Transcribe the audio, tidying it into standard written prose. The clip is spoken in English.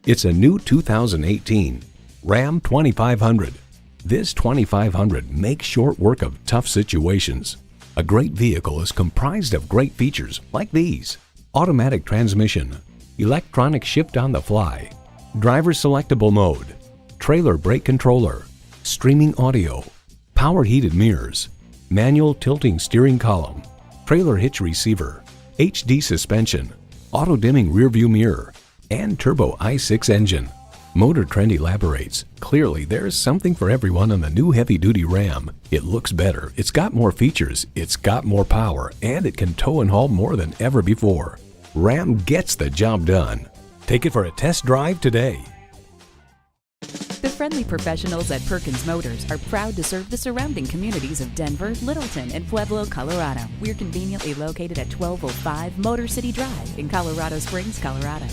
It's a new 2018 Ram 2500. This 2500 makes short work of tough situations. A great vehicle is comprised of great features like these: automatic transmission, electronic shift on the fly, driver selectable mode, trailer brake controller, streaming audio, power heated mirrors, manual tilting steering column, trailer hitch receiver, HD suspension, auto dimming rear view mirror, and turbo i6 engine. Motor Trend elaborates, clearly there's something for everyone on the new heavy-duty Ram. It looks better, it's got more features, it's got more power, and it can tow and haul more than ever before. Ram gets the job done. Take it for a test drive today. The friendly professionals at Perkins Motors are proud to serve the surrounding communities of Denver, Littleton, and Pueblo, Colorado. We're conveniently located at 1205 Motor City Drive in Colorado Springs, Colorado.